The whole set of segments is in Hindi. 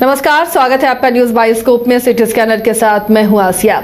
नमस्कार, स्वागत है आपका न्यूज बायोस्कोप में। सिटी स्कैनर के साथ मैं हूं आसिया।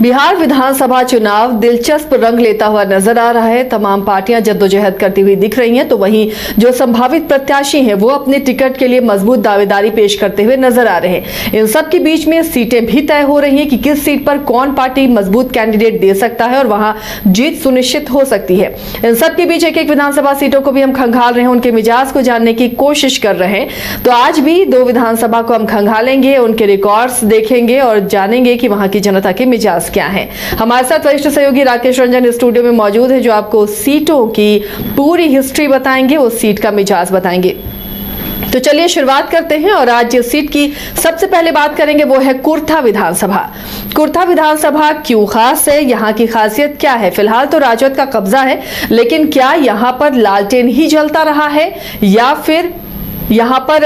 बिहार विधानसभा चुनाव दिलचस्प रंग लेता हुआ नजर आ रहा है। तमाम पार्टियां जद्दोजहद करती हुई दिख रही हैं, तो वहीं जो संभावित प्रत्याशी हैं वो अपने टिकट के लिए मजबूत दावेदारी पेश करते हुए नजर आ रहे हैं। इन सब के बीच में सीटें भी तय हो रही हैं कि किस सीट पर कौन पार्टी मजबूत कैंडिडेट दे सकता है और वहां जीत सुनिश्चित हो सकती है। इन सब के बीच एक एक विधानसभा सीटों को भी हम खंगाल रहे हैं, उनके मिजाज को जानने की कोशिश कर रहे हैं। तो आज भी 2 विधानसभा को हम खंगालेंगे, उनके रिकॉर्ड्स देखेंगे और जानेंगे कि वहां की जनता के मिजाज क्या है। हमारे साथ वरिष्ठ सहयोगी राकेश रंजन स्टूडियो में मौजूद है, जो आपको सीटों की पूरी हिस्ट्री बताएंगे, उस सीट का मिजाज बताएंगे। तो चलिए शुरुआत करते हैं और आज जिस सीट की सबसे पहले बात करेंगे वो है कुर्था विधानसभा। कुर्था विधानसभा क्यों खास है, यहाँ की खासियत क्या है? फिलहाल तो राजद का कब्जा है, लेकिन क्या यहाँ पर लालटेन ही जलता रहा है या फिर यहाँ पर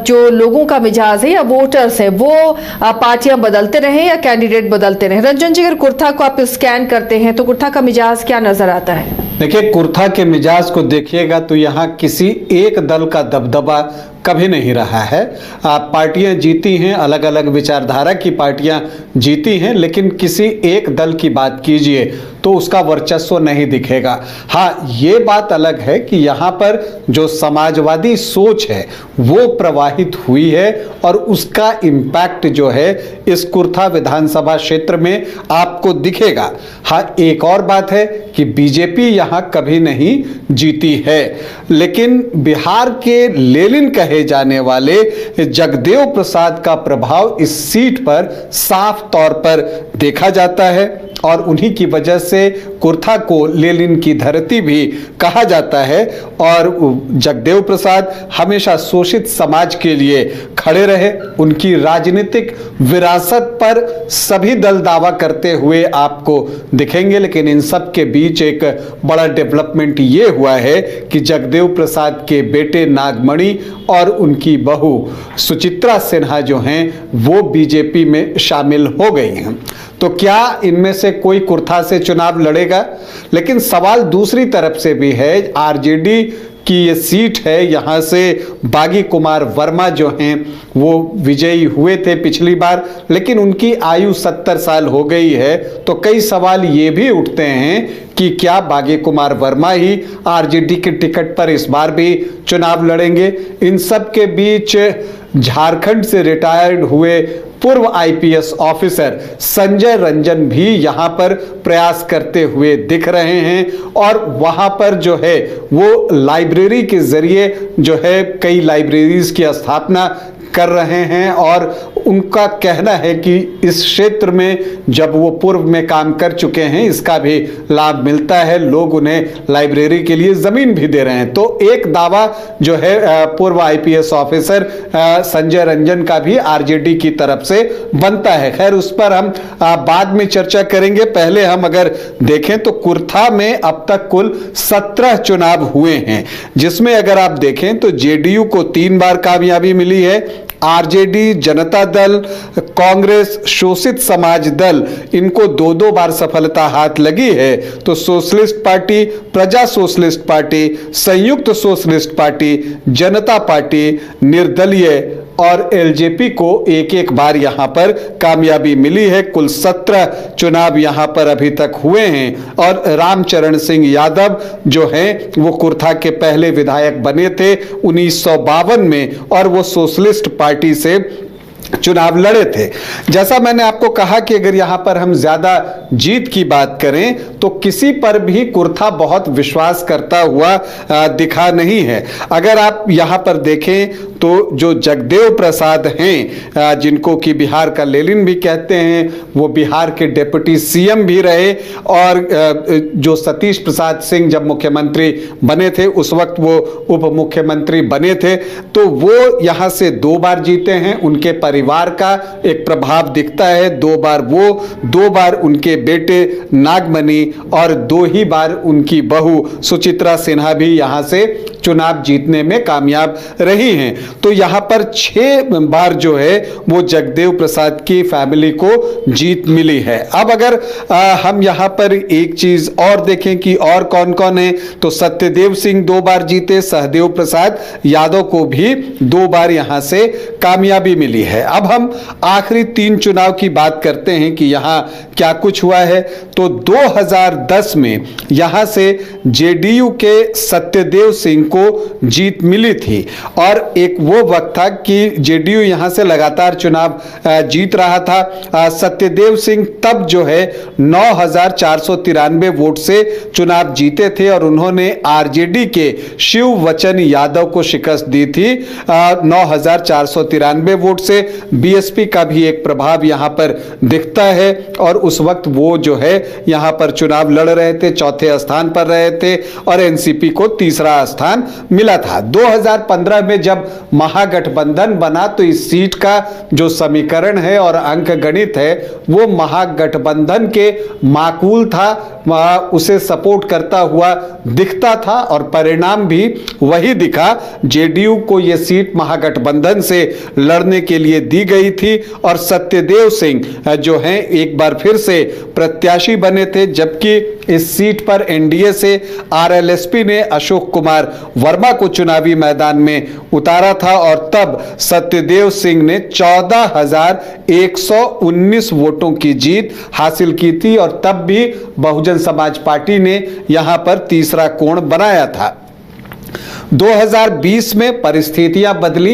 जो लोगों का मिजाज है या वोटर्स है वो पार्टियां बदलते रहे या कैंडिडेट बदलते रहे? रंजन जी, अगर कुर्था को आप स्कैन करते हैं तो कुर्था का मिजाज क्या नजर आता है? देखिए, कुर्था के मिजाज को देखिएगा तो यहाँ किसी एक दल का दबदबा कभी नहीं रहा है। पार्टियां जीती हैं, अलग अलग विचारधारा की पार्टियां जीती हैं, लेकिन किसी एक दल की बात कीजिए तो उसका वर्चस्व नहीं दिखेगा। हाँ, ये बात अलग है कि यहाँ पर जो समाजवादी सोच है वो प्रवाहित हुई है और उसका इम्पैक्ट जो है इस कुर्था विधानसभा क्षेत्र में आपको दिखेगा। हाँ, एक और बात है कि बीजेपी यहाँ कभी नहीं जीती है, लेकिन बिहार के लेनिन कहे जाने वाले जगदेव प्रसाद का प्रभाव इस सीट पर साफ तौर पर देखा जाता है और उन्हीं की वजह से कुर्था को लेनिन की धरती भी कहा जाता है। और जगदेव प्रसाद हमेशा शोषित समाज के लिए खड़े रहे। उनकी राजनीतिक विरासत पर सभी दल दावा करते हुए आपको दिखेंगे, लेकिन इन सब के बीच एक बड़ा डेवलपमेंट ये हुआ है कि जगदेव प्रसाद के बेटे नागमणि और उनकी बहू सुचित्रा सिन्हा जो हैं वो बीजेपी में शामिल हो गई हैं। तो क्या इनमें से कोई कुर्था से चुनाव लड़ेगा? लेकिन सवाल दूसरी तरफ से भी है। आरजेडी की ये सीट है, यहाँ से बागी कुमार वर्मा जो हैं वो विजयी हुए थे पिछली बार, लेकिन उनकी आयु 70 साल हो गई है। तो कई सवाल ये भी उठते हैं कि क्या बागी कुमार वर्मा ही आरजेडी के टिकट पर इस बार भी चुनाव लड़ेंगे? इन सब के बीच झारखंड से रिटायर्ड हुए पूर्व आईपीएस ऑफिसर संजय रंजन भी यहाँ पर प्रयास करते हुए दिख रहे हैं और वहाँ पर जो है वो लाइब्रेरी के जरिए जो है कई लाइब्रेरीज की स्थापना कर रहे हैं और उनका कहना है कि इस क्षेत्र में जब वो पूर्व में काम कर चुके हैं इसका भी लाभ मिलता है, लोग उन्हें लाइब्रेरी के लिए जमीन भी दे रहे हैं। तो एक दावा जो है पूर्व आईपीएस ऑफिसर संजय रंजन का भी आरजेडी की तरफ से बनता है। खैर, उस पर हम बाद में चर्चा करेंगे। पहले हम अगर देखें तो कुर्था में अब तक कुल 17 चुनाव हुए हैं, जिसमें अगर आप देखें तो जेडीयू को 3 बार कामयाबी मिली है। आरजेडी, जनता दल, कांग्रेस, शोषित समाज दल, इनको 2-2 बार सफलता हाथ लगी है। तो सोशलिस्ट पार्टी, प्रजा सोशलिस्ट पार्टी, संयुक्त सोशलिस्ट पार्टी, जनता पार्टी, निर्दलीय और एलजेपी को एक बार यहां पर कामयाबी मिली है। कुल 17 चुनाव यहां पर अभी तक हुए हैं और रामचरण सिंह यादव जो हैं वो कुर्था के पहले विधायक बने थे 1952 में और वो सोशलिस्ट पार्टी से चुनाव लड़े थे। जैसा मैंने आपको कहा कि अगर यहां पर हम ज्यादा जीत की बात करें तो किसी पर भी कुर्था बहुत विश्वास करता हुआ दिखा नहीं है। अगर आप यहां पर देखें तो जो जगदेव प्रसाद हैं, जिनको कि बिहार का लेनिन भी कहते हैं, वो बिहार के डिप्टी सीएम भी रहे और जो सतीश प्रसाद सिंह जब मुख्यमंत्री बने थे उस वक्त वो उप मुख्यमंत्री बने थे, तो वो यहां से 2 बार जीते हैं। उनके परिवार का एक प्रभाव दिखता है। 2 बार वो, 2 बार उनके बेटे नागमणि और 2 ही बार उनकी बहू सुचित्रा सिन्हा भी यहां से चुनाव जीतने में कामयाब रही हैं। तो यहाँ पर 6 बार जो है वो जगदेव प्रसाद की फैमिली को जीत मिली है। अब अगर हम यहाँ पर एक चीज और देखें कि और कौन कौन है, तो सत्यदेव सिंह 2 बार जीते, सहदेव प्रसाद यादव को भी 2 बार यहां से कामयाबी मिली है। अब हम आखिरी 3 चुनाव की बात करते हैं कि यहां क्या कुछ हुआ है। तो 2010 में यहां से जेडीयू के सत्यदेव सिंह को जीत मिली थी और एक वो वक्त था कि जेडीयू यहां से लगातार चुनाव जीत रहा था। सत्यदेव सिंह तब जो है 9,493 वोट से चुनाव जीते थे और उन्होंने आरजेडी के शिव वचन यादव को शिकस्त दी थी 9,493 वोट से। बीएसपी का भी एक प्रभाव यहां पर दिखता है और उस वक्त वो जो है यहां पर चुनाव लड़ रहे थे, 4थे स्थान पर रहे थे और एनसीपी को 3रा स्थान मिला था। 2015 में जब महागठबंधन बना तो इस सीट का जो समीकरण है और अंक गणित है वो महागठबंधन के माकूल था, उसे सपोर्ट करता हुआ दिखता था और परिणाम भी वही दिखा। जेडीयू को यह सीट महागठबंधन से लड़ने के लिए दी गई थी और सत्यदेव सिंह जो हैं एक बार फिर से प्रत्याशी बने थे, जबकि इस सीट पर एनडीए से आरएलएसपी ने अशोक कुमार वर्मा को चुनावी मैदान में उतारा था और तब सत्यदेव सिंह ने 14,119 वोटों की जीत हासिल की थी और तब भी बहुजन समाज पार्टी ने यहां पर 3रा कोण बनाया था। 2020 में परिस्थितियां बदली,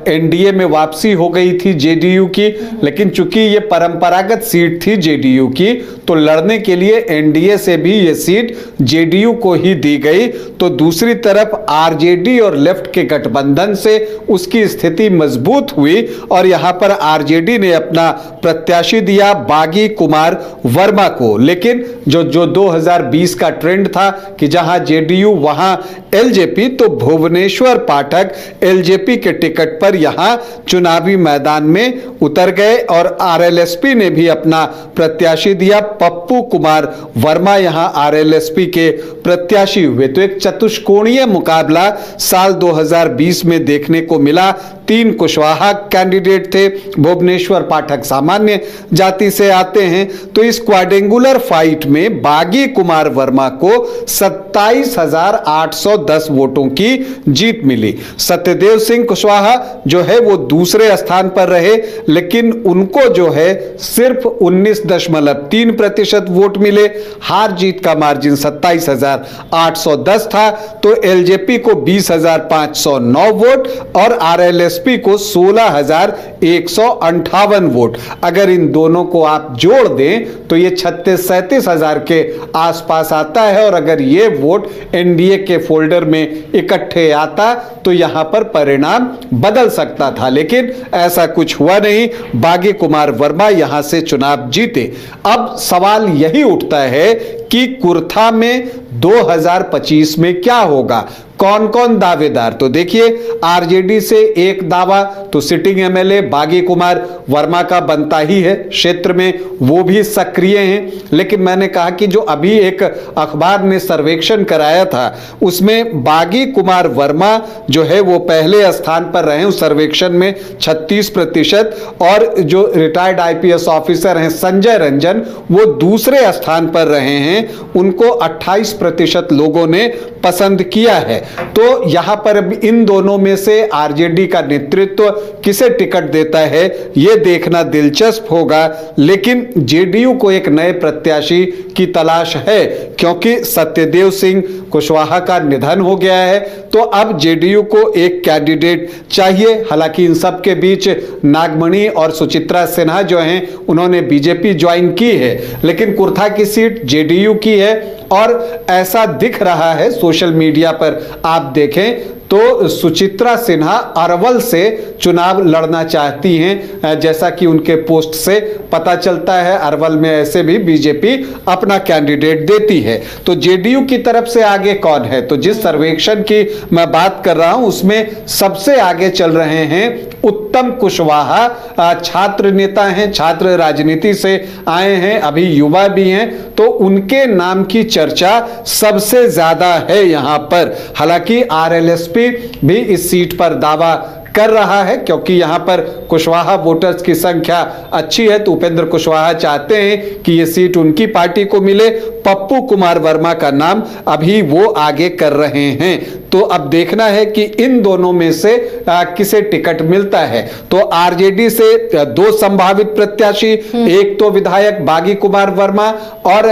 एनडीए में वापसी हो गई थी जेडीयू की, लेकिन चूंकि ये परंपरागत सीट थी जेडीयू की तो लड़ने के लिए एनडीए से भी ये सीट जेडीयू को ही दी गई। तो दूसरी तरफ आरजेडी और लेफ्ट के गठबंधन से उसकी स्थिति मजबूत हुई और यहां पर आरजेडी ने अपना प्रत्याशी दिया बागी कुमार वर्मा को। लेकिन जो 2020 का ट्रेंड था कि जहां जेडीयू वहां एलजेपी, तो भुवनेश्वर पाठक एलजेपी के टिकट पर यहां चुनावी मैदान में उतर गए और आरएलएसपी ने भी अपना प्रत्याशी दिया। पप्पू कुमार वर्मा यहां आरएलएसपी के प्रत्याशी हुए। तो एक चतुष्कोणीय मुकाबला साल 2020 में देखने को मिला। 3 कुशवाहा कैंडिडेट थे, भुवनेश्वर पाठक सामान्य जाति से आते हैं। तो इस क्वाड्रेंगुलर फाइट में बागी कुमार वर्मा को 27,810 वोटों की जीत मिली। सत्यदेव सिंह कुशवाहा जो है वो दूसरे स्थान पर रहे, लेकिन उनको जो है सिर्फ 19.3% वोट मिले। हार जीत का मार्जिन 27,810 था। तो एलजेपी को 20,509 वोट और आरएलएसपी को 16,158 वोट। अगर इन दोनों को आप जोड़ दें तो ये 36-37 हजार के आसपास आता है और अगर ये वोट एनडीए के फोल्डर में इकट्ठे आता तो यहां पर परिणाम बदल सकता था, लेकिन ऐसा कुछ हुआ नहीं। बागी कुमार वर्मा यहां से चुनाव जीते। अब सवाल यही उठता है कि कुर्था में 2025 में क्या होगा, कौन कौन दावेदार। तो देखिए आरजेडी से एक दावा तो सिटिंग एमएलए बागी कुमार वर्मा का बनता ही है, क्षेत्र में वो भी सक्रिय हैं। लेकिन मैंने कहा कि जो अभी एक अखबार ने सर्वेक्षण कराया था उसमें बागी कुमार वर्मा जो है वो पहले स्थान पर रहे उस सर्वेक्षण में 36% और जो रिटायर्ड आईपीएस ऑफिसर हैं संजय रंजन वो दूसरे स्थान पर रहे हैं, उनको 28% लोगों ने पसंद किया है। तो यहां पर इन दोनों में से आरजेडी का नेतृत्व किसे टिकट देता है यह देखना दिलचस्प होगा। लेकिन जेडीयू को एक नए प्रत्याशी की तलाश है क्योंकि सत्यदेव सिंह कुशवाहा का निधन हो गया है। तो अब जेडीयू को एक कैंडिडेट चाहिए। हालांकि इन सब के बीच नागमणि और सुचित्रा सिन्हा जो हैं उन्होंने बीजेपी ज्वाइन की है, लेकिन कुर्था की सीट जेडीयू की है और ऐसा दिख रहा है सोशल मीडिया पर आप देखें तो सुचित्रा सिन्हा अरवल से चुनाव लड़ना चाहती हैं, जैसा कि उनके पोस्ट से पता चलता है। अरवल में ऐसे भी बीजेपी अपना कैंडिडेट देती है। तो जेडीयू की तरफ से आगे कौन है? तो जिस सर्वेक्षण की मैं बात कर रहा हूं उसमें सबसे आगे चल रहे हैं उत्तम कुशवाहा। छात्र नेता हैं, छात्र राजनीति से आए हैं, अभी युवा भी हैं, तो उनके नाम की चर्चा सबसे ज्यादा है यहां पर। हालांकि आरएलएसपी भी इस सीट पर दावा कर रहा है, क्योंकि यहां पर कुशवाहा वोटर्स की संख्या अच्छी है, तो उपेंद्र कुशवाहा चाहते हैं कि यह सीट उनकी पार्टी को मिले। पप्पू कुमार वर्मा का नाम अभी वो आगे कर रहे हैं। तो अब देखना है कि इन दोनों में से किसे टिकट मिलता है। तो आरजेडी से दो संभावित प्रत्याशी, एक तो विधायक बागी कुमार वर्मा और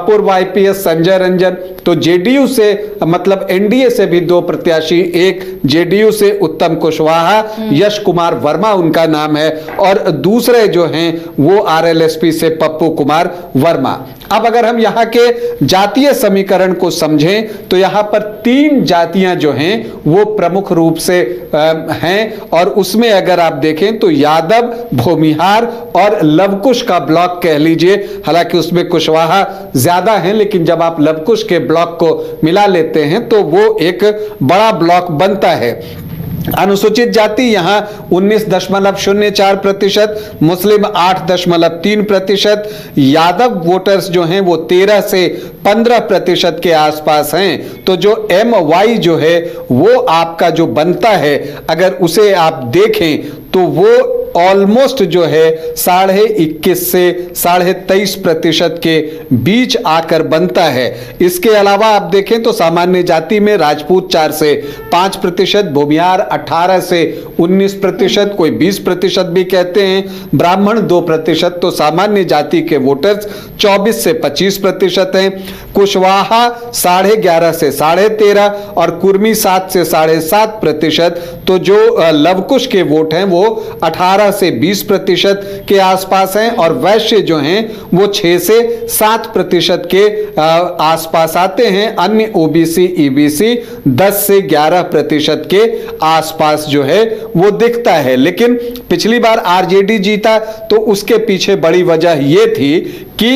पूर्व आईपीएस संजय रंजन। तो जेडीयू से मतलब एनडीए से भी दो प्रत्याशी, एक जेडीयू से उत्तम कुशवाहा, यश कुमार वर्मा उनका नाम है, और दूसरे जो हैं वो आरएलएसपी से पप्पू कुमार वर्मा। अब अगर हम यहाँ के जातीय समीकरण को समझें तो यहाँ पर 3 जातियां जो हैं वो प्रमुख रूप से हैं, और उसमें अगर आप देखें तो यादव, भूमिहार और लवकुश का ब्लॉक कह लीजिए। हालांकि उसमें कुशवाहा ज्यादा हैं, लेकिन जब आप लवकुश के ब्लॉक को मिला लेते हैं तो वो एक बड़ा ब्लॉक बनता है। अनुसूचित जाति यहां 19.04%, मुस्लिम 8.3%, यादव वोटर्स जो हैं वो 13 से 15% के आसपास हैं। तो जो MY जो है वो आपका जो बनता है, अगर उसे आप देखें तो वो ऑलमोस्ट जो है 21.5 से 23.5% के बीच आकर बनता है। इसके अलावा आप देखें तो सामान्य जाति में राजपूत 4 से 5%, भूमिहार 18 से 19%, कोई 20% भी कहते हैं, ब्राह्मण 2%, तो सामान्य जाति के वोटर्स 24 से 25% हैं। कुशवाहा 11.5 से 13.5 और कुर्मी 7 से 7.5%। तो जो लवकुश के वोट हैं वो 18 से 20% के आसपास हैं, और वैश्य जो हैं वो 6 से 7% के आसपास आते हैं। अन्य ओबीसी, ईबीसी 10 से 11% के आसपास जो है वो दिखता है। लेकिन पिछली बार आरजेडी जीता तो उसके पीछे बड़ी वजह ये थी कि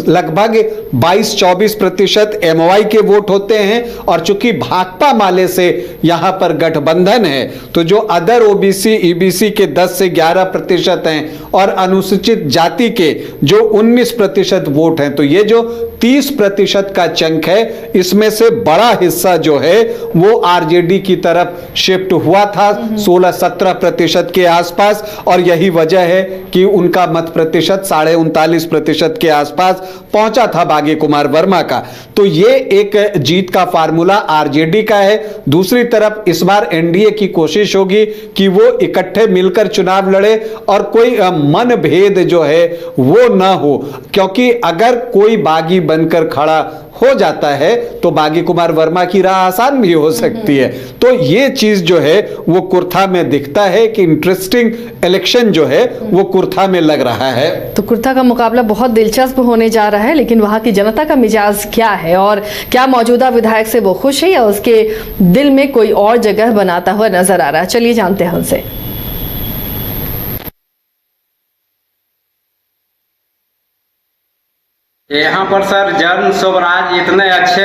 लगभग 22-24% MY के वोट होते हैं, और चूंकि भाकपा माले से यहां पर गठबंधन है तो जो अदर ओबीसी, ईबीसी के 10 से 11% हैं और अनुसूचित जाति के जो 19% वोट हैं, तो ये जो 30% का चंक है इसमें से बड़ा हिस्सा जो है वो आरजेडी की तरफ शिफ्ट हुआ था 16-17% के आसपास, और यही वजह है कि उनका मत प्रतिशत 39.5% के आसपास पहुंचा था बागी कुमार वर्मा का। तो ये एक जीत का फार्मूला आरजेडी का है। दूसरी तरफ इस बार एनडीए की कोशिश होगी कि वो इकट्ठे मिलकर चुनाव लड़े और कोई मनभेद जो है वो ना हो, क्योंकि अगर कोई बागी बनकर खड़ा हो जाता है तो बागी कुमार वर्मा की राह आसान भी हो सकती है। तो ये चीज जो है वो कुर्था में दिखता है कि इंटरेस्टिंग इलेक्शन जो है वो कुर्था में लग रहा है। तो कुर्था का मुकाबला बहुत दिलचस्प होने जा रहा है, लेकिन वहां की जनता का मिजाज क्या है, और क्या मौजूदा विधायक से वो खुश है या उसके दिल में कोई और जगह बनाता हुआ नजर आ रहा है? चलिए जानते हैं उनसे। यहाँ पर सर जन स्वराज इतने अच्छे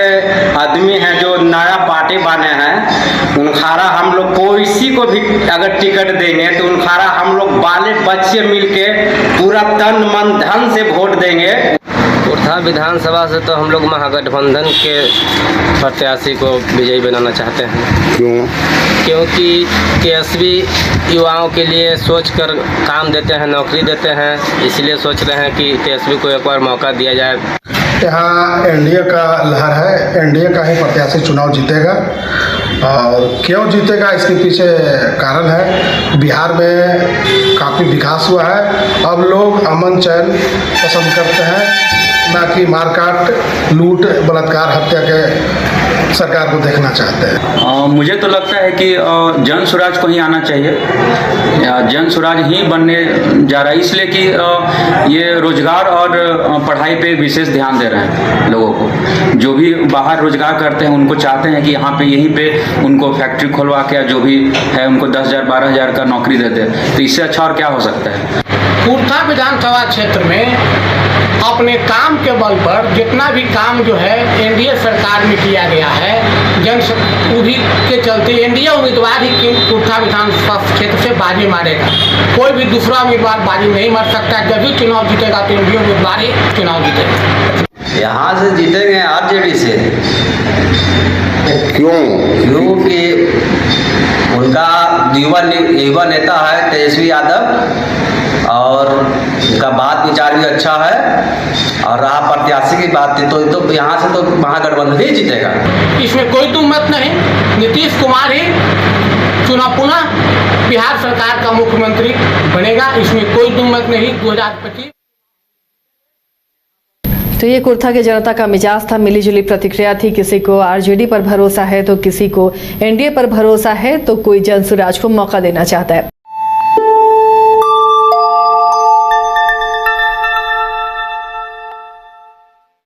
आदमी हैं जो नया पार्टी बने हैं। उनखारा हम लोग किसी को भी अगर टिकट देंगे तो उनखारा हम लोग बाले बच्चे मिलके पूरा तन मन धन से वोट देंगे। कुर्था विधानसभा से तो हम लोग महागठबंधन के प्रत्याशी को विजयी बनाना चाहते हैं। क्यों? क्योंकि केएसबी युवाओं के लिए सोचकर काम देते हैं, नौकरी देते हैं, इसलिए सोच रहे हैं कि केएसबी को एक बार मौका दिया जाए। यहाँ एनडीए का लहर है, एनडीए का ही प्रत्याशी चुनाव जीतेगा। और क्यों जीतेगा इसके पीछे कारण है, बिहार में काफ़ी विकास हुआ है, अब लोग अमन चैन पसंद करते हैं। ना कि मारकाट, लूट, बलात्कार, हत्या के सरकार को देखना चाहते हैं। मुझे तो लगता है कि जन स्वराज को ही आना चाहिए। जन स्वराज ही बनने जा रहा है, इसलिए कि ये रोजगार और पढ़ाई पे विशेष ध्यान दे रहे हैं लोगों को। जो भी बाहर रोजगार करते हैं उनको चाहते हैं कि यहाँ पे यहीं पे उनको फैक्ट्री खोलवा के जो भी है उनको 10,000 12,000 का नौकरी देते हैं। तो इससे अच्छा और क्या हो सकता है। कुर्था विधानसभा क्षेत्र में अपने काम के बल पर जितना भी काम जो है एनडीए सरकार में किया गया है, उसी के चलते एनडीए उम्मीदवार ही कुर्था विधानसभा क्षेत्र से बाजी मारेगा। कोई भी दूसरा उम्मीदवार बाजी नहीं मार सकता। जब भी चुनाव जीतेगा तो एनडीए उम्मीदवार ही चुनाव जीतेगा। यहाँ से जीतेंगे आरजेडी से। क्योंकि उनका युवा नेता है तेजस्वी यादव और उनका बात विचार भी अच्छा है। और रहा प्रत्याशी की बात थी तो यहाँ से तो महागठबंधन ही जीतेगा। इसमें कोई दो मत नहीं, नीतीश कुमार ही चुनाव पुनः बिहार सरकार का मुख्यमंत्री बनेगा। इसमें कोई दो मत नहीं। 2025 तो ये कुर्था की जनता का मिजाज था, मिलीजुली प्रतिक्रिया थी। किसी को आरजेडी पर भरोसा है तो किसी को एनडीए पर भरोसा है तो कोई जन स्वराज को मौका देना चाहता है।